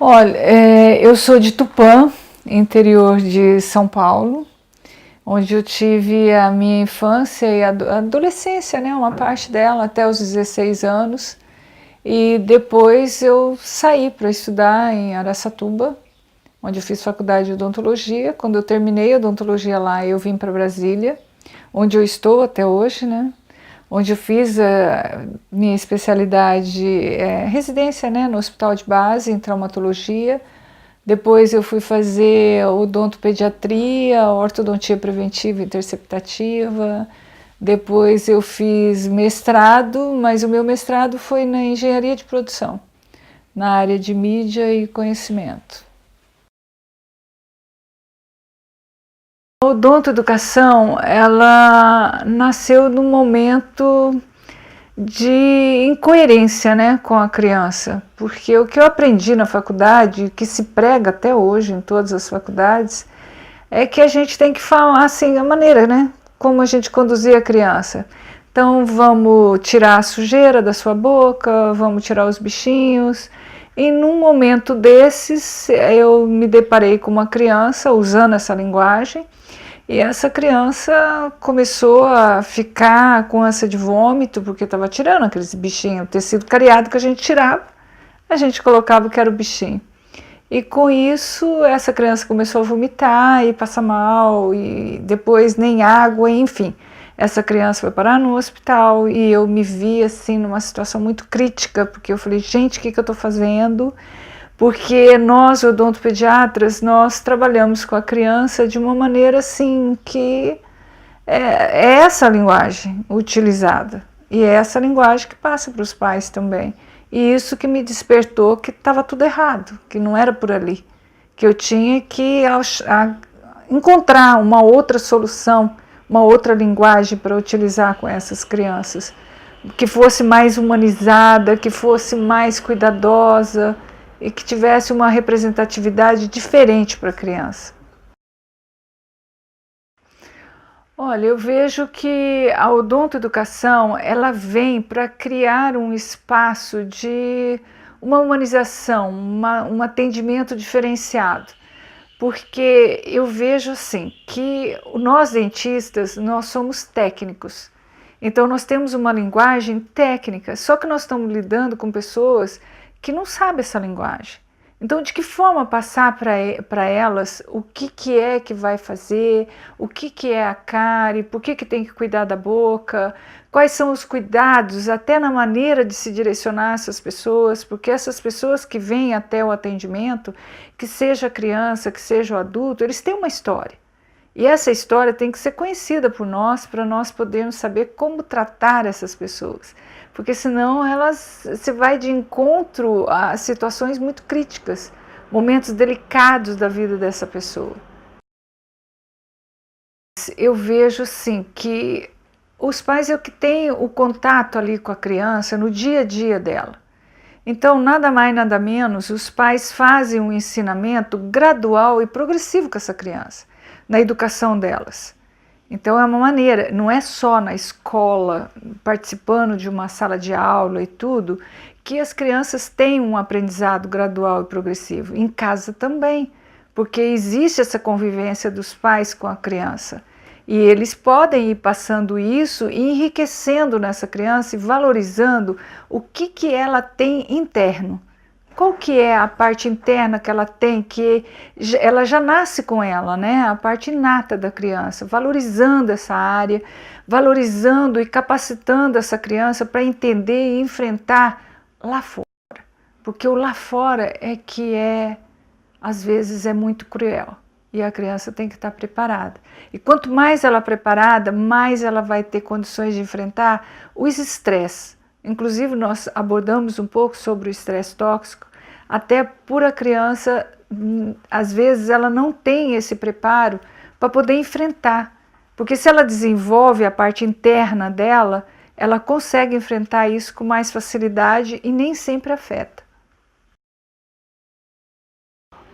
Olha, eu sou de Tupã, interior de São Paulo, onde eu tive a minha infância e adolescência, né, uma parte dela até os 16 anos. E depois eu saí para estudar em Araçatuba, onde eu fiz faculdade de odontologia. Quando eu terminei a odontologia lá, eu vim para Brasília, onde eu estou até hoje, né? Onde eu fiz a minha especialidade, residência, né, no hospital de base, em traumatologia. Depois eu fui fazer odontopediatria, ortodontia preventiva e interceptativa. Depois eu fiz mestrado, mas o meu mestrado foi na engenharia de produção, na área de mídia e conhecimento. A odontoeducação, ela nasceu num momento de incoerência, né, com a criança, porque o que eu aprendi na faculdade, que se prega até hoje em todas as faculdades, é que a gente tem que falar assim, a maneira, né, como a gente conduzir a criança. Então vamos tirar a sujeira da sua boca, vamos tirar os bichinhos. E num momento desses eu me deparei com uma criança usando essa linguagem, e essa criança começou a ficar com ânsia de vômito, porque estava tirando aqueles bichinhos, o tecido cariado que a gente tirava, a gente colocava que era o bichinho. E com isso, essa criança começou a vomitar e passar mal, e depois nem água, enfim. Essa criança foi parar no hospital e eu me vi assim numa situação muito crítica, porque eu falei, gente, o que eu estou fazendo? Porque nós, odontopediatras, nós trabalhamos com a criança de uma maneira assim que é essa a linguagem utilizada. E é essa linguagem que passa para os pais também. E isso que me despertou que estava tudo errado, que não era por ali. Que eu tinha que encontrar uma outra solução, uma outra linguagem para utilizar com essas crianças. Que fosse mais humanizada, que fosse mais cuidadosa e que tivesse uma representatividade diferente para a criança. Olha, eu vejo que a odontoeducação, ela vem para criar um espaço de uma humanização, um atendimento diferenciado. Porque eu vejo assim, que nós dentistas, nós somos técnicos. Então nós temos uma linguagem técnica, só que nós estamos lidando com pessoas que não sabem essa linguagem. Então, de que forma passar para elas o que é que vai fazer, o que é a cárie, por que tem que cuidar da boca, quais são os cuidados, até na maneira de se direcionar essas pessoas, porque essas pessoas que vêm até o atendimento, que seja a criança, que seja o adulto, eles têm uma história. E essa história tem que ser conhecida por nós, para nós podermos saber como tratar essas pessoas. Porque senão você vai de encontro a situações muito críticas, momentos delicados da vida dessa pessoa. Eu vejo sim que os pais é o que têm o contato ali com a criança no dia a dia dela. Então, nada mais, nada menos, os pais fazem um ensinamento gradual e progressivo com essa criança, na educação delas. Então é uma maneira, não é só na escola, participando de uma sala de aula e tudo, que as crianças têm um aprendizado gradual e progressivo. Em casa também, porque existe essa convivência dos pais com a criança. E eles podem ir passando isso e enriquecendo nessa criança e valorizando o que ela tem interno. Qual que é a parte interna que ela tem, que ela já nasce com ela, né? A parte inata da criança, valorizando essa área, valorizando e capacitando essa criança para entender e enfrentar lá fora. Porque o lá fora é que às vezes é muito cruel. E a criança tem que estar preparada. E quanto mais ela é preparada, mais ela vai ter condições de enfrentar os estresses. Inclusive nós abordamos um pouco sobre o estresse tóxico, até por a criança, às vezes ela não tem esse preparo para poder enfrentar. Porque se ela desenvolve a parte interna dela, ela consegue enfrentar isso com mais facilidade e nem sempre afeta.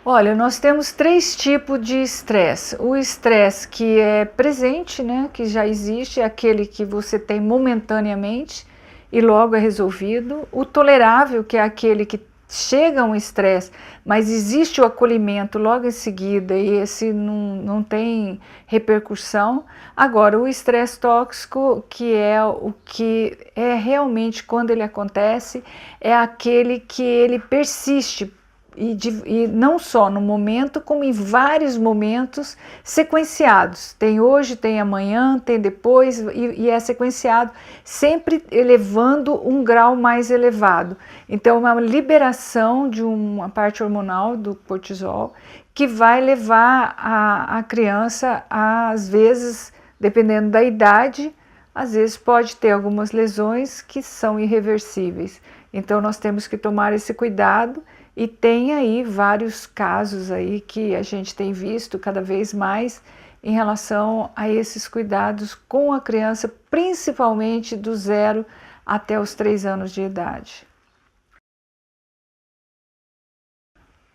Olha, nós temos 3 tipos de estresse. O estresse que é presente, né, que já existe, é aquele que você tem momentaneamente e logo é resolvido. O tolerável, que é aquele que chega um estresse, mas existe o acolhimento logo em seguida e esse não tem repercussão. Agora, o estresse tóxico, que é o que é realmente quando ele acontece, é aquele que ele persiste. E não só no momento, como em vários momentos sequenciados. Tem hoje, tem amanhã, tem depois, e é sequenciado, sempre elevando um grau mais elevado. Então, uma liberação de uma parte hormonal do cortisol que vai levar a criança, às vezes, dependendo da idade, às vezes pode ter algumas lesões que são irreversíveis. Então, nós temos que tomar esse cuidado. E tem aí vários casos aí que a gente tem visto cada vez mais em relação a esses cuidados com a criança, principalmente do 0 até os 3 anos de idade.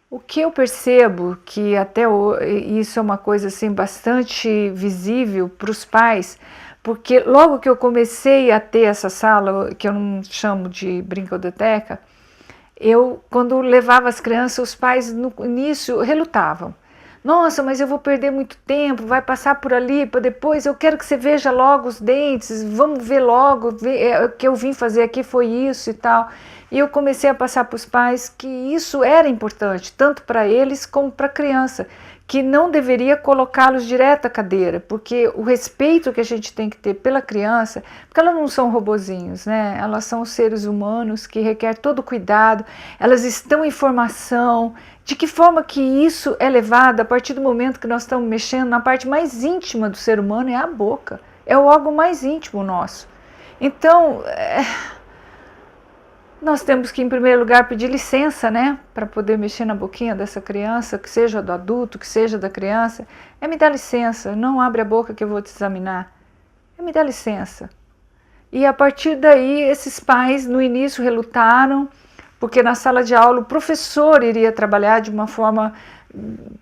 O que eu percebo que até isso é uma coisa assim bastante visível para os pais, porque logo que eu comecei a ter essa sala, que eu não chamo de brincoteca, quando levava as crianças, os pais no início relutavam. Nossa, mas eu vou perder muito tempo, vai passar por ali, para depois eu quero que você veja logo os dentes, vamos ver logo, o que eu vim fazer aqui foi isso e tal. E eu comecei a passar para os pais que isso era importante, tanto para eles como para a criança, que não deveria colocá-los direto à cadeira, porque o respeito que a gente tem que ter pela criança, porque elas não são robozinhos, né? Elas são seres humanos que requer todo cuidado, elas estão em formação. De que forma que isso é levado a partir do momento que nós estamos mexendo na parte mais íntima do ser humano, é a boca, é o órgão mais íntimo nosso. Então, nós temos que, em primeiro lugar, pedir licença, né, para poder mexer na boquinha dessa criança, que seja do adulto, que seja da criança. Me dá licença, não abre a boca que eu vou te examinar. Me dá licença. E a partir daí, esses pais, no início, relutaram, porque na sala de aula o professor iria trabalhar de uma forma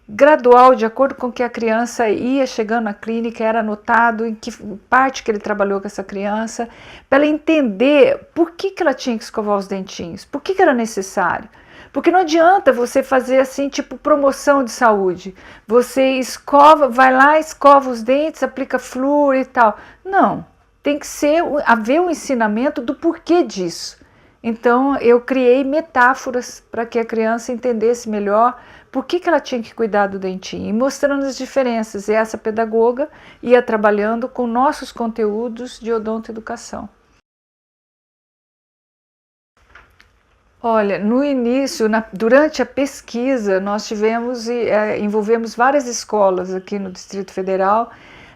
gradual, de acordo com que a criança ia chegando na clínica, era anotado em que parte que ele trabalhou com essa criança, para ela entender por que ela tinha que escovar os dentinhos, por que era necessário. Porque não adianta você fazer assim, tipo promoção de saúde. Você escova, vai lá, escova os dentes, aplica flúor e tal. Não, tem que haver um ensinamento do porquê disso. Então eu criei metáforas para que a criança entendesse melhor por que ela tinha que cuidar do dentinho, e mostrando as diferenças. E essa pedagoga ia trabalhando com nossos conteúdos de odontoeducação. Olha, no início, durante a pesquisa, nós envolvemos várias escolas aqui no Distrito Federal,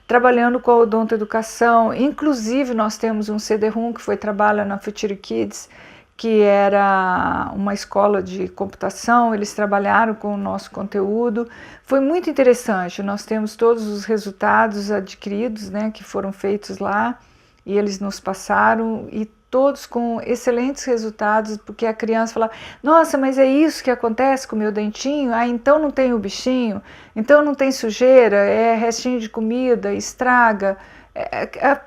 trabalhando com a odontoeducação. Inclusive, nós temos um CD-ROM que foi trabalhar na Future Kids, que era uma escola de computação. Eles trabalharam com o nosso conteúdo. Foi muito interessante. Nós temos todos os resultados adquiridos, né, que foram feitos lá, e eles nos passaram, e todos com excelentes resultados, porque a criança fala: nossa, mas é isso que acontece com o meu dentinho? Então não tem o bichinho, então não tem sujeira, é restinho de comida, estraga,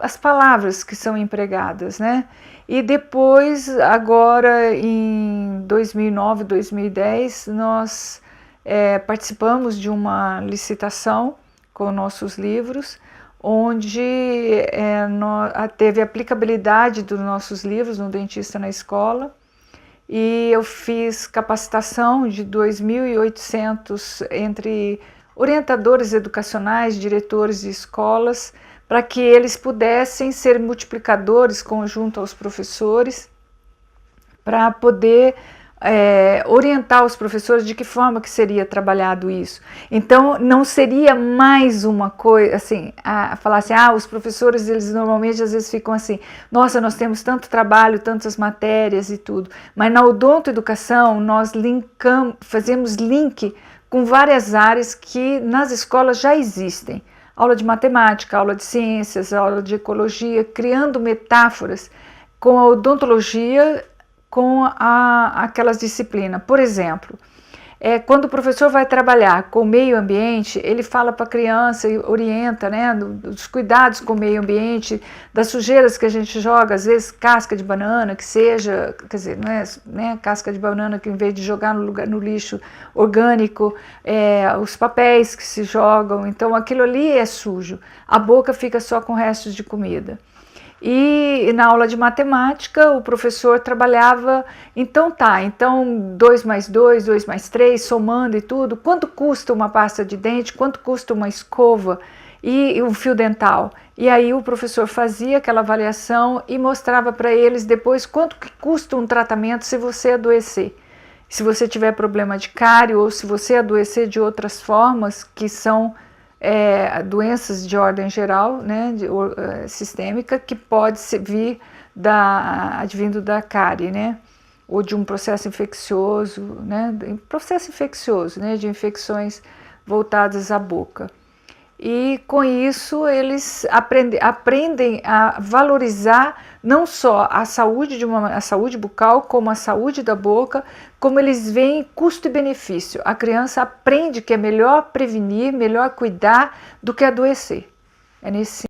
as palavras que são empregadas, né? E depois, agora em 2009, 2010, nós participamos de uma licitação com nossos livros, onde teve aplicabilidade dos nossos livros no Dentista na Escola, e eu fiz capacitação de 2.800 entre orientadores educacionais, diretores de escolas, para que eles pudessem ser multiplicadores conjunto aos professores, para poder orientar os professores de que forma que seria trabalhado isso. Então não seria mais uma coisa assim, falar assim, os professores, eles normalmente às vezes ficam assim, nossa, nós temos tanto trabalho, tantas matérias e tudo, mas na odontoeducação nós fazemos link com várias áreas que nas escolas já existem. Aula de matemática, aula de ciências, aula de ecologia, criando metáforas com a odontologia, com aquelas disciplinas. Por exemplo, quando o professor vai trabalhar com o meio ambiente, ele fala para a criança e orienta, né, dos cuidados com o meio ambiente, das sujeiras que a gente joga, às vezes casca de banana, que seja, quer dizer, não é, né, casca de banana que em vez de jogar no lixo orgânico, os papéis que se jogam, então aquilo ali é sujo, a boca fica só com restos de comida. E na aula de matemática o professor trabalhava, então 2 mais 2, 2 mais 3, somando e tudo, quanto custa uma pasta de dente, quanto custa uma escova e um fio dental. E aí o professor fazia aquela avaliação e mostrava para eles depois quanto que custa um tratamento se você adoecer. Se você tiver problema de cárie ou se você adoecer de outras formas que são doenças de ordem geral, né, sistêmica, que pode vir advindo da cárie, né, ou de um processo infeccioso, né, de infecções voltadas à boca. E com isso eles aprendem a valorizar não só a saúde bucal, como a saúde da boca, como eles veem custo e benefício. A criança aprende que é melhor prevenir, melhor cuidar do que adoecer. É nesse